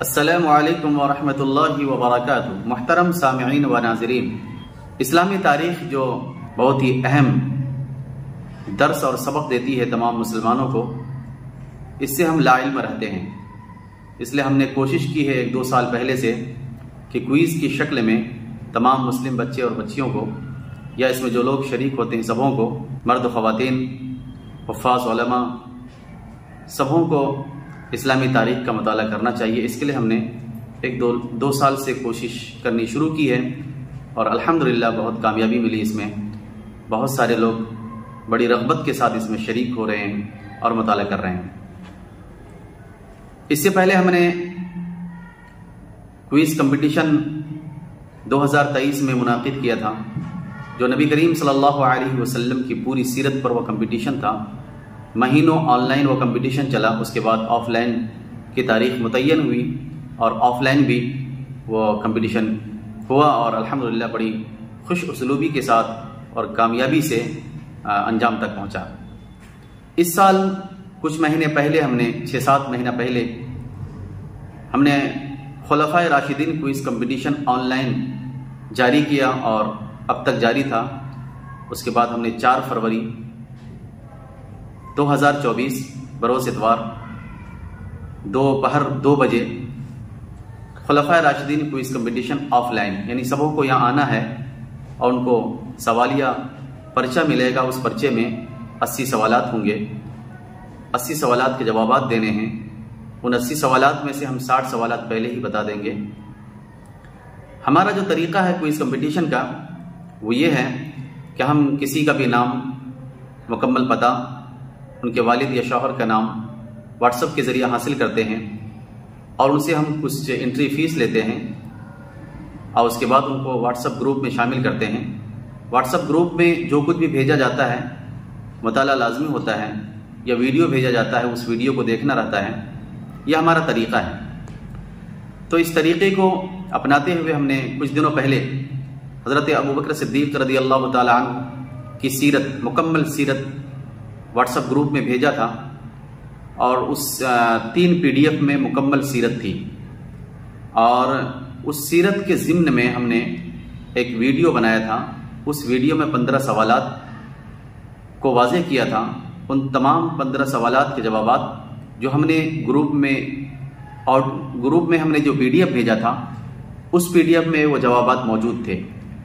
السلام علیکم ورحمۃ اللہ وبرکاتہ۔ محترم سامعین و ناظرین، اسلامی تاریخ جو بہت ہی اہم درس اور سبق دیتی ہے تمام مسلمانوں کو، اس سے ہم لا علم رہتے ہیں۔ اس لیے ہم نے کوشش کی ہے 1-2 سال پہلے سے کہ کوئز کی شکل میں تمام مسلم بچے اور بچیوں کو، یا اس میں جو لوگ شریک ہوتے ہیں سبوں کو، مرد و خواتین، حفاظ علماء، سبوں کو اسلامی تاریخ کا مطالعہ کرنا چاہیے۔ اس کے لیے ہم نے 1-2 سال سے کوشش کرنی شروع کی ہے اور الحمدللہ بہت کامیابی ملی۔ اس میں بہت سارے لوگ بڑی رغبت کے ساتھ اس میں شریک ہو رہے ہیں اور مطالعہ کر رہے ہیں۔ اس سے پہلے ہم نے کوئز کمپٹیشن 2023 میں منعقد کیا تھا، جو نبی کریم صلی اللہ علیہ وسلم کی پوری سیرت پر وہ کمپٹیشن تھا۔ مہینوں آن لائن وہ کمپٹیشن چلا، اس کے بعد آف لائن کی تاریخ متعین ہوئی اور آف لائن بھی وہ کمپٹیشن ہوا اور الحمدللہ بڑی خوش اسلوبی کے ساتھ اور کامیابی سے انجام تک پہنچا۔ اس سال کچھ مہینے پہلے ہم نے 6-7 مہینہ پہلے ہم نے خلفائے راشدین کوئز کمپٹیشن آن لائن جاری کیا اور اب تک جاری تھا۔ اس کے بعد ہم نے 4 فروری 2024 بروز اتوار دوپہر 2 بجے خلفائے راشدین کوئز کمپٹیشن آف لائن، یعنی سبوں کو یہاں آنا ہے اور ان کو سوالیہ پرچہ ملے گا۔ اس پرچے میں 80 سوالات ہوں گے، 80 سوالات کے جوابات دینے ہیں۔ ان 80 سوالات میں سے ہم 60 سوالات پہلے ہی بتا دیں گے۔ ہمارا جو طریقہ ہے کوئز کمپٹیشن کا وہ یہ ہے کہ ہم کسی کا بھی نام، مکمل پتہ، ان کے والد یا شوہر کا نام واٹس ایپ کے ذریعے حاصل کرتے ہیں اور ان سے ہم کچھ انٹری فیس لیتے ہیں اور اس کے بعد ان کو واٹس ایپ گروپ میں شامل کرتے ہیں۔ واٹس ایپ گروپ میں جو کچھ بھی بھیجا جاتا ہے مطالعہ لازمی ہوتا ہے، یا ویڈیو بھیجا جاتا ہے اس ویڈیو کو دیکھنا رہتا ہے۔ یہ ہمارا طریقہ ہے۔ تو اس طریقے کو اپناتے ہوئے ہم نے کچھ دنوں پہلے حضرت ابوبکر صدیق رضی اللہ تعالی عنہ کی سیرت، مکمل سیرت واٹس ایپ گروپ میں بھیجا تھا اور اس 3 PDF میں مکمل سیرت تھی، اور اس سیرت کے ضمن میں ہم نے ایک ویڈیو بنایا تھا۔ اس ویڈیو میں 15 سوالات کو واضح کیا تھا۔ ان تمام 15 سوالات کے جوابات جو ہم نے گروپ میں ہم نے جو PDF بھیجا تھا، اس PDF میں وہ جوابات موجود تھے۔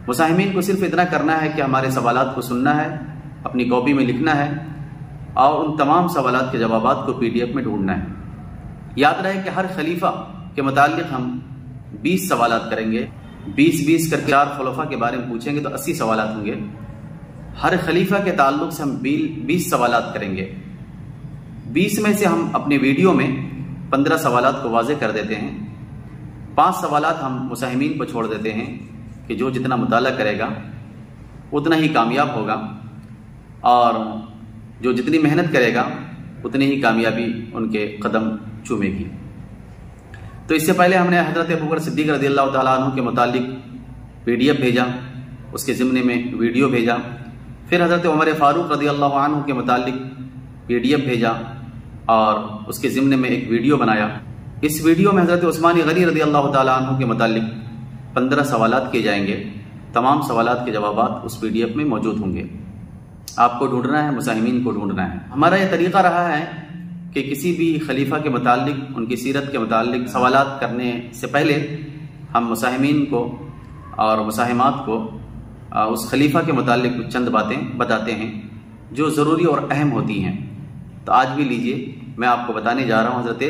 مساہمین کو صرف اتنا کرنا ہے کہ ہمارے سوالات کو سننا ہے، اپنی کاپی میں لکھنا ہے اور ان تمام سوالات کے جوابات کو PDF میں ڈھونڈنا ہے۔ یاد رہے کہ ہر خلیفہ کے متعلق ہم 20 سوالات کریں گے، 20 کر کے 4 خلفاء کے بارے میں پوچھیں گے تو 80 سوالات ہوں گے۔ ہر خلیفہ کے تعلق سے ہم 20 سوالات کریں گے۔ 20 میں سے ہم اپنے ویڈیو میں 15 سوالات کو واضح کر دیتے ہیں۔ 5 سوالات ہم مساہمین کو چھوڑ دیتے ہیں کہ جو جتنا مطالعہ کرے گا اتنا ہی کامیاب ہوگا، اور جو جتنی محنت کرے گا اتنی ہی کامیابی ان کے قدم چومے گی۔ تو اس سے پہلے ہم نے حضرت ابوبکر صدیق رضی اللہ تعالیٰ عنہ کے متعلق PDF بھیجا، اس کے ضمن میں ویڈیو بھیجا۔ پھر حضرت عمر فاروق رضی اللہ عنہ کے متعلق PDF بھیجا اور اس کے ضمن میں ایک ویڈیو بنایا۔ اس ویڈیو میں حضرت عثمان غنی رضی اللہ تعالیٰ عنہ کے متعلق 15 سوالات کیے جائیں گے۔ تمام سوالات کے جوابات اس PDF میں موجود ہوں گے۔ آپ کو ڈھونڈنا ہے، مساہمین کو ڈھونڈنا ہے۔ ہمارا یہ طریقہ رہا ہے کہ کسی بھی خلیفہ کے متعلق، ان کی سیرت کے متعلق سوالات کرنے سے پہلے ہم مساہمین کو اور مساہمات کو اس خلیفہ کے متعلق کچھ چند باتیں بتاتے ہیں جو ضروری اور اہم ہوتی ہیں۔ تو آج بھی لیجئے، میں آپ کو بتانے جا رہا ہوں حضرت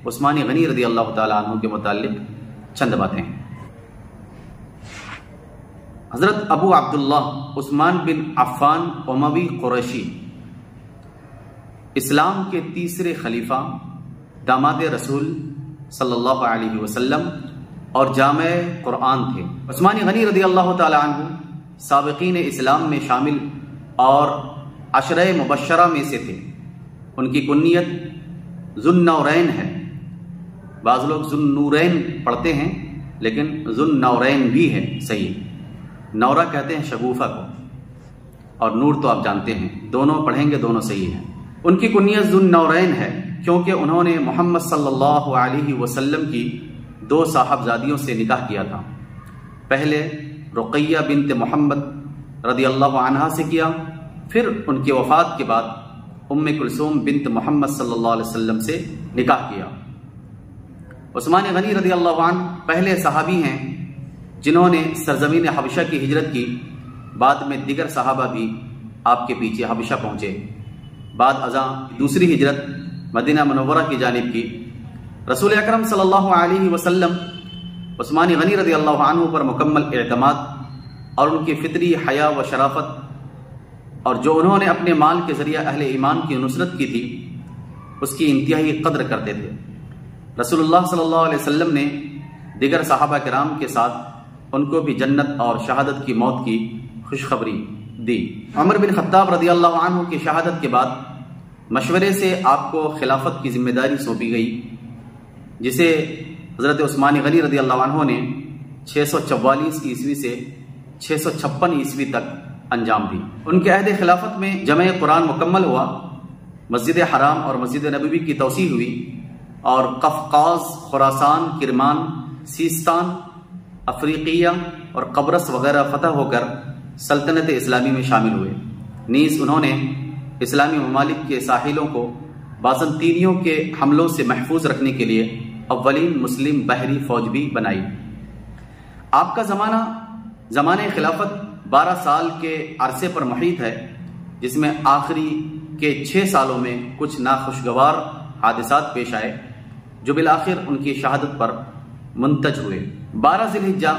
عثمان غنی رضی اللہ تعالیٰ عنہ کے متعلق چند باتیں۔ حضرت ابو عبداللہ عثمان بن عفان اموی قریشی اسلام کے 3 خلیفہ، داماد رسول صلی اللہ علیہ وسلم اور جامع قرآن تھے۔ عثمان غنی رضی اللہ تعالی عنہ سابقین اسلام میں شامل اور 10 مبشرہ میں سے تھے۔ ان کی کنیت ذوالنورین ہے۔ بعض لوگ ذوالنورین پڑھتے ہیں لیکن ذوالنورین بھی ہے صحیح۔ نورہ کہتے ہیں شگوفہ کو، اور نور تو آپ جانتے ہیں، دونوں پڑھیں گے دونوں صحیح ہیں۔ ان کی کنیت ذوالنورین ہے کیونکہ انہوں نے محمد صلی اللہ علیہ وسلم کی 2 صاحبزادیوں سے نکاح کیا تھا۔ پہلے رقیہ بنت محمد رضی اللہ عنہا سے کیا، پھر ان کی وفات کے بعد ام کلثوم بنت محمد صلی اللہ علیہ وسلم سے نکاح کیا۔ عثمان غنی رضی اللہ عنہ پہلے صحابی ہیں جنہوں نے سرزمین حبشہ کی ہجرت کی، بعد میں دیگر صحابہ بھی آپ کے پیچھے حبشہ پہنچے۔ بعد ازاں دوسری ہجرت مدینہ منورہ کی جانب کی۔ رسول اکرم صلی اللہ علیہ وسلم عثمان غنی رضی اللہ عنہ پر مکمل اعتماد اور ان کی فطری حیا و شرافت، اور جو انہوں نے اپنے مال کے ذریعہ اہل ایمان کی نصرت کی تھی، اس کی انتہائی قدر کرتے تھے۔ رسول اللہ صلی اللہ علیہ وسلم نے دیگر صحابہ کرام کے ساتھ ان کو بھی جنت اور شہادت کی موت کی خوشخبری دی۔ عمر بن خطاب رضی اللہ عنہ کی شہادت کے بعد مشورے سے آپ کو خلافت کی ذمہ داری سونپی گئی، جسے حضرت عثمان غنی رضی اللہ عنہ نے 644 عیسوی سے 656 عیسوی تک انجام دی۔ ان کے عہد خلافت میں جمع قرآن مکمل ہوا، مسجد حرام اور مسجد نبوی کی توسیع ہوئی، اور قفقاز، خراسان، کرمان، سیستان، افریقیہ اور قبرص وغیرہ فتح ہو کر سلطنت اسلامی میں شامل ہوئے۔ نیز انہوں نے اسلامی ممالک کے ساحلوں کو بازنطینیوں کے حملوں سے محفوظ رکھنے کے لیے اولین مسلم بحری فوج بھی بنائی۔ آپ کا زمانہ خلافت 12 سال کے عرصے پر محیط ہے، جس میں آخری کے 6 سالوں میں کچھ ناخوشگوار حادثات پیش آئے جو بالآخر ان کی شہادت پر منتج ہوئے۔ 12 ذی الحجہ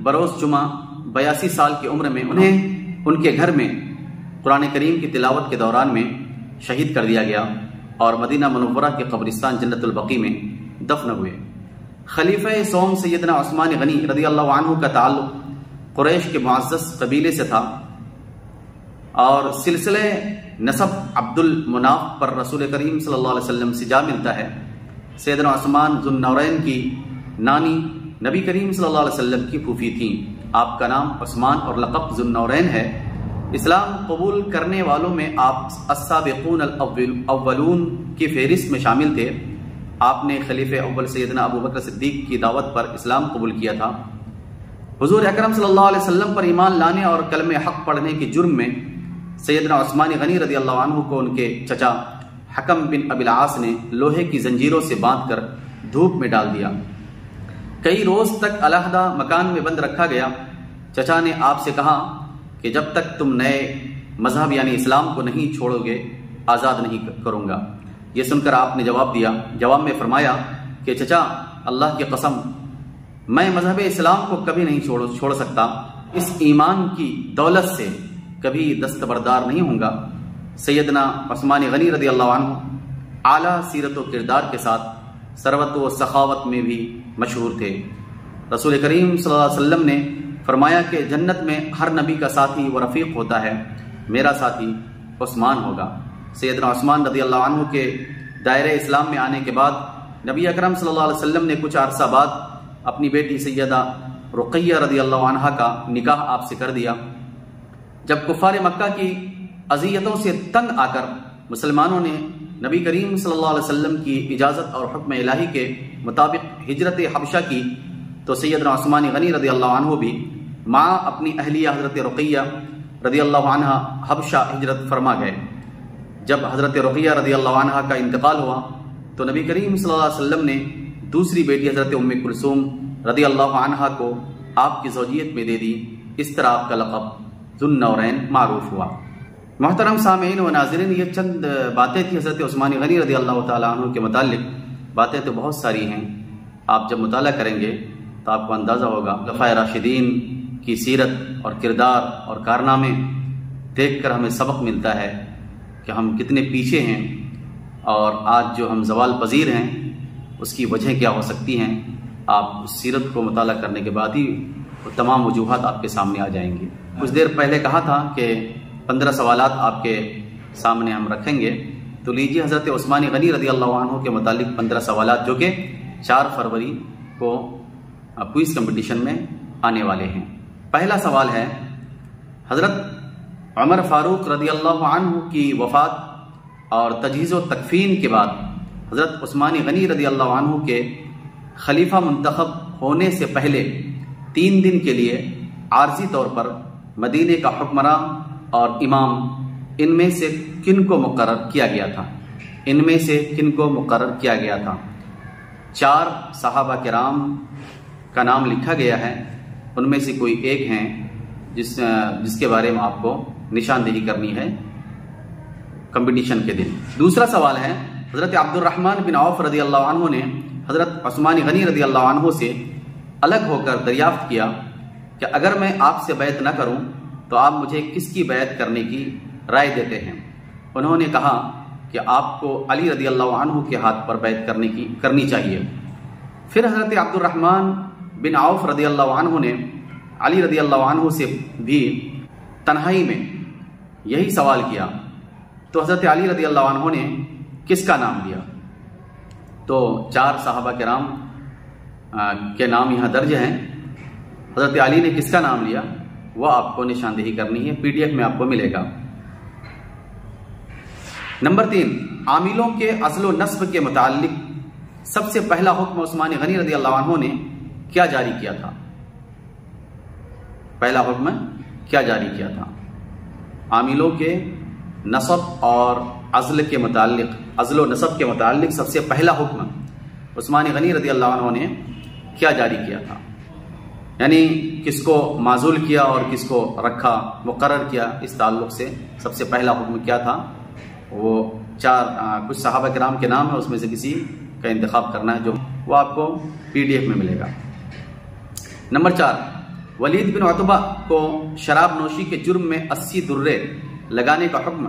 بروز جمعہ 82 سال کی عمر میں انہیں ان کے گھر میں قرآن کریم کی تلاوت کے دوران میں شہید کر دیا گیا اور مدینہ منورہ کے قبرستان جنت البقیع میں دفن ہوئے۔ خلیفہ سوم سیدنا عثمان غنی رضی اللہ عنہ کا تعلق قریش کے معزز قبیلے سے تھا، اور سلسلہ نسب عبد المناف پر رسول کریم صلی اللہ علیہ وسلم سے جا ملتا ہے۔ سیدنا عثمان ذو النورین کی نانی نبی کریم صلی اللہ علیہ وسلم کی پھوپھی تھیں۔ آپ کا نام عثمان اور لقب ذو النورین ہے۔ اسلام قبول کرنے والوں میں آپ السابقون الاولون کی فہرست میں شامل تھے۔ آپ نے خلیفہ اول سیدنا ابو بکر صدیق کی دعوت پر اسلام قبول کیا تھا۔ حضور اکرم صلی اللہ علیہ وسلم پر ایمان لانے اور کلمہ حق پڑھنے کے جرم میں سیدنا عثمان غنی رضی اللہ عنہ کو ان کے چچا حکم بن ابی العاص نے لوہے کی زنجیروں سے باندھ کر دھوپ میں ڈال دیا۔ کئی روز تک علیحدہ مکان میں بند رکھا گیا۔ چچا نے آپ سے کہا کہ جب تک تم نئے مذہب یعنی اسلام کو نہیں چھوڑو گے آزاد نہیں کروں گا۔ یہ سن کر آپ نے جواب میں فرمایا کہ چچا، اللہ کی قسم میں مذہب اسلام کو کبھی نہیں چھوڑ سکتا، اس ایمان کی دولت سے کبھی دستبردار نہیں ہوں گا۔ سیدنا عثمان غنی رضی اللہ عنہ اعلیٰ سیرت و کردار کے ساتھ ثروت و سخاوت میں بھی مشہور تھے۔ رسول کریم صلی اللہ علیہ وسلم نے فرمایا کہ جنت میں ہر نبی کا ساتھی و رفیق ہوتا ہے، میرا ساتھی عثمان ہوگا۔ سیدنا عثمان رضی اللہ عنہ کے دائرہ اسلام میں آنے کے بعد نبی اکرم صلی اللہ علیہ وسلم نے کچھ عرصہ بعد اپنی بیٹی سیدہ رقیہ رضی اللہ عنہا کا نکاح آپ سے کر دیا۔ جب کفار مکہ کی اذیتوں سے تنگ آ کر مسلمانوں نے نبی کریم صلی اللہ علیہ وسلم کی اجازت اور حکم الہی کے مطابق ہجرت حبشہ کی، تو سیدنا عثمان غنی رضی اللہ عنہ بھی مع اپنی اہلیہ حضرت رقیہ رضی اللہ عنہ حبشہ ہجرت فرما گئے۔ جب حضرت رقیہ رضی اللہ عنہ کا انتقال ہوا تو نبی کریم صلی اللہ علیہ وسلم نے دوسری بیٹی حضرت ام کلثوم رضی اللہ عنہ کو آپ کی زوجیت میں دے دی۔ اس طرح آپ کا لقب ذو النورین معروف ہوا۔ محترم سامعین و ناظرین، یہ چند باتیں تھیں حضرت عثمان غنی رضی اللہ تعالیٰ عنہ کے متعلق۔ باتیں تو بہت ساری ہیں، آپ جب مطالعہ کریں گے تو آپ کو اندازہ ہوگا۔ خلفائے راشدین کی سیرت اور کردار اور کارنامے دیکھ کر ہمیں سبق ملتا ہے کہ ہم کتنے پیچھے ہیں، اور آج جو ہم زوال پذیر ہیں اس کی وجہ کیا ہو سکتی ہیں۔ آپ اس سیرت کو مطالعہ کرنے کے بعد ہی وہ تمام وجوہات آپ کے سامنے آ جائیں گی۔ کچھ دیر پہلے کہا تھا کہ 15 سوالات آپ کے سامنے ہم رکھیں گے، تو لیجیے حضرت عثمان غنی رضی اللہ عنہ کے متعلق 15 سوالات جو کہ 4 فروری کو کوئز کمپٹیشن میں آنے والے ہیں۔ پہلا سوال ہے، حضرت عمر فاروق رضی اللہ عنہ کی وفات اور تجہیز و تکفین کے بعد حضرت عثمان غنی رضی اللہ عنہ کے خلیفہ منتخب ہونے سے پہلے 3 دن کے لیے عارضی طور پر مدینے کا حکمراں اور امام ان میں سے کن کو مقرر کیا گیا تھا؟ ان میں سے کن کو مقرر کیا گیا تھا؟ 4 صحابہ کرام کا نام لکھا گیا ہے، ان میں سے کوئی ایک ہیں جس کے بارے میں آپ کو نشاندہی کرنی ہے کمپٹیشن کے دن۔ دوسرا سوال ہے، حضرت عبد الرحمن بن عوف رضی اللہ عنہ نے حضرت عثمان غنی رضی اللہ عنہ سے الگ ہو کر دریافت کیا کہ اگر میں آپ سے بیعت نہ کروں تو آپ مجھے کس کی بیعت کرنے کی رائے دیتے ہیں؟ انہوں نے کہا کہ آپ کو علی رضی اللہ عنہ کے ہاتھ پر بیعت کرنی چاہیے۔ پھر حضرت عبد الرحمن بن عوف رضی اللہ عنہ نے علی رضی اللہ عنہ سے بھی تنہائی میں یہی سوال کیا تو حضرت علی رضی اللہ عنہ نے کس کا نام لیا؟ تو 4 صحابہ کرام کے نام یہاں درج ہیں، حضرت علی نے کس کا نام لیا وہ آپ کو نشاندہی کرنی ہے، PDF میں آپ کو ملے گا۔ نمبر 3، عاملوں کے عزل و نصب کے متعلق سب سے پہلا حکم عثمان غنی رضی اللہ عنہ نے کیا جاری کیا تھا؟ پہلا حکم کیا جاری کیا تھا؟ عاملوں کے نصب اور عزل و نصب کے متعلق سب سے پہلا حکم عثمان غنی رضی اللہ عنہ نے کیا جاری کیا تھا؟ یعنی کس کو معزول کیا اور کس کو رکھا، مقرر کیا، اس تعلق سے سب سے پہلا حکم کیا تھا؟ وہ 4 کچھ صحابہ کرام کے نام ہے، اس میں سے کسی کا انتخاب کرنا ہے، جو وہ آپ کو PDF میں ملے گا۔ نمبر 4، ولید بن عتبہ کو شراب نوشی کے جرم میں 80 درے لگانے کا حکم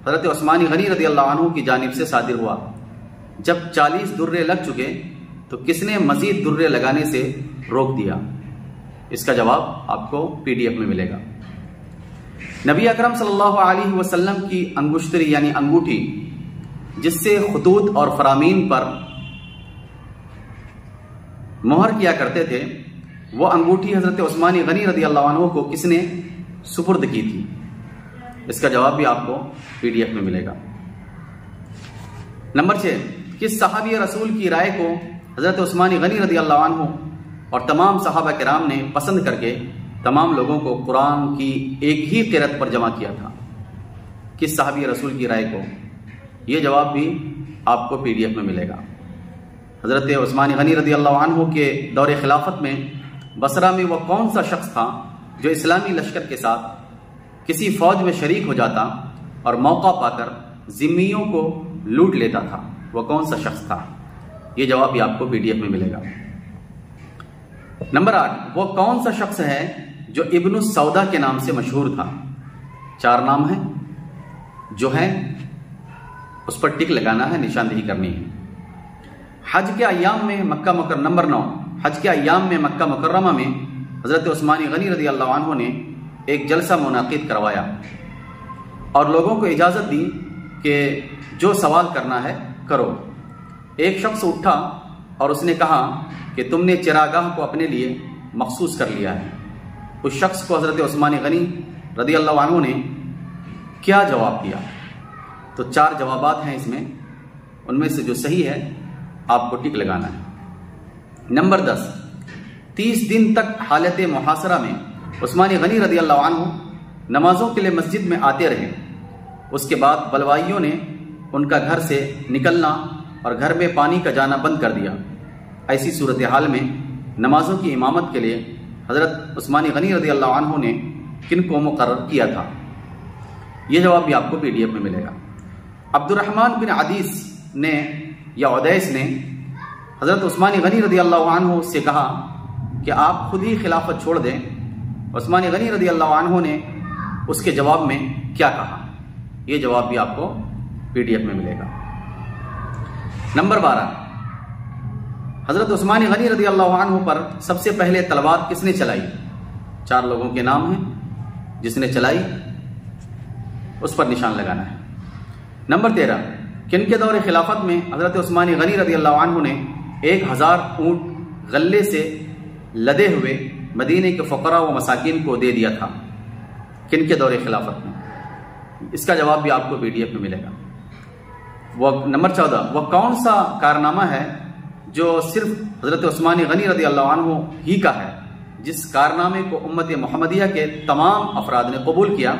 حضرت عثمان غنی رضی اللہ عنہ کی جانب سے صادر ہوا۔ جب 40 درے لگ چکے تو کس نے مزید درے لگانے سے روک دیا؟ اس کا جواب آپ کو PDF میں ملے گا۔ نبی اکرم صلی اللہ علیہ وسلم کی انگشتری یعنی انگوٹھی جس سے خطوط اور فرامین پر مہر کیا کرتے تھے، وہ انگوٹھی حضرت عثمان غنی رضی اللہ عنہ کو کس نے سپرد کی تھی؟ اس کا جواب بھی آپ کو PDF میں ملے گا۔ نمبر 6، کس صحابی رسول کی رائے کو حضرت عثمان غنی رضی اللہ عنہ اور تمام صحابہ کرام نے پسند کر کے تمام لوگوں کو قرآن کی ایک ہی قرأت پر جمع کیا تھا؟ کس صحابی رسول کی رائے کو؟ یہ جواب بھی آپ کو PDF میں ملے گا۔ حضرت عثمان غنی رضی اللہ عنہ کے دور خلافت میں بصرہ میں وہ کون سا شخص تھا جو اسلامی لشکر کے ساتھ کسی فوج میں شریک ہو جاتا اور موقع پا کر ذمیوں کو لوٹ لیتا تھا؟ وہ کون سا شخص تھا؟ یہ جواب بھی آپ کو PDF میں ملے گا۔ نمبر 8، وہ کون سا شخص ہے جو ابن السودا کے نام سے مشہور تھا؟ 4 نام ہیں جو ہیں، اس پر ٹک لگانا ہے، نشاندہی کرنی ہے۔ حج کے ایام میں مکہ مکرمہ، نمبر 9، حج کے ایام میں مکہ مکرمہ میں حضرت عثمان غنی رضی اللہ عنہ نے ایک جلسہ منعقد کروایا اور لوگوں کو اجازت دی کہ جو سوال کرنا ہے کرو۔ ایک شخص اٹھا اور اس نے کہا کہ تم نے چراگاہ کو اپنے لیے مخصوص کر لیا ہے۔ اس شخص کو حضرت عثمان غنی رضی اللہ عنہ نے کیا جواب دیا؟ تو 4 جوابات ہیں اس میں، ان میں سے جو صحیح ہے آپ کو ٹک لگانا ہے۔ نمبر 10، 30 دن تک حالت محاصرہ میں عثمان غنی رضی اللہ عنہ نمازوں کے لیے مسجد میں آتے رہے۔ اس کے بعد بلوائیوں نے ان کا گھر سے نکلنا اور گھر میں پانی کا جانا بند کر دیا۔ ایسی صورتحال میں نمازوں کی امامت کے لیے حضرت عثمان غنی رضی اللہ عنہ نے کن کو مقرر کیا تھا؟ یہ جواب بھی آپ کو PDF میں ملے گا۔ عبد الرحمن بن عدیس نے یا عدیس نے حضرت عثمان غنی رضی اللہ عنہ سے کہا کہ آپ خود ہی خلافت چھوڑ دیں۔ عثمان غنی رضی اللہ عنہ نے اس کے جواب میں کیا کہا؟ یہ جواب بھی آپ کو PDF میں ملے گا۔ نمبر 12، حضرت عثمان غنی رضی اللہ عنہ پر سب سے پہلے تلوار کس نے چلائی؟ 4 لوگوں کے نام ہیں، جس نے چلائی اس پر نشان لگانا ہے۔ نمبر 13، کن کے دور خلافت میں حضرت عثمان غنی رضی اللہ عنہ نے 1000 اونٹ غلے سے لدے ہوئے مدینے کے فقراء و مساکین کو دے دیا تھا؟ کن کے دور خلافت میں؟ اس کا جواب بھی آپ کو PDF میں ملے گا۔ وہ نمبر 14، وہ کون سا کارنامہ ہے جو صرف حضرت عثمان غنی رضی اللہ عنہ ہی کا ہے، جس کارنامے کو امت محمدیہ کے تمام افراد نے قبول کیا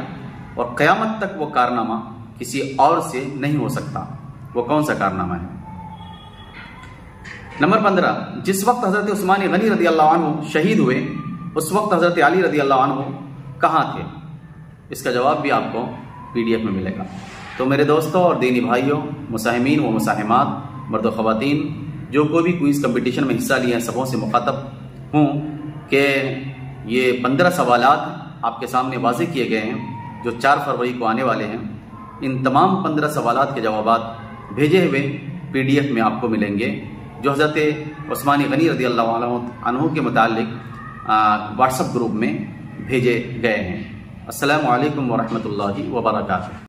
اور قیامت تک وہ کارنامہ کسی اور سے نہیں ہو سکتا۔ وہ کون سا کارنامہ ہے؟ نمبر 15، جس وقت حضرت عثمان غنی رضی اللہ عنہ شہید ہوئے اس وقت حضرت علی رضی اللہ عنہ کہاں تھے؟ اس کا جواب بھی آپ کو PDF میں ملے گا۔ تو میرے دوستوں اور دینی بھائیوں، مساہمین و مساہمات، مرد و خواتین، جو کوئی بھی کوئز کمپٹیشن میں حصہ لیے ہیں، سبوں سے مخاطب ہوں کہ یہ 15 سوالات آپ کے سامنے واضح کیے گئے ہیں جو 4 فروری کو آنے والے ہیں۔ ان تمام 15 سوالات کے جوابات بھیجے ہوئے PDF میں آپ کو ملیں گے جو حضرت عثمان غنی رضی اللہ عنہ کے متعلق واٹس ایپ گروپ میں بھیجے گئے ہیں۔ السلام علیکم ورحمۃ اللہ وبرکاتہ۔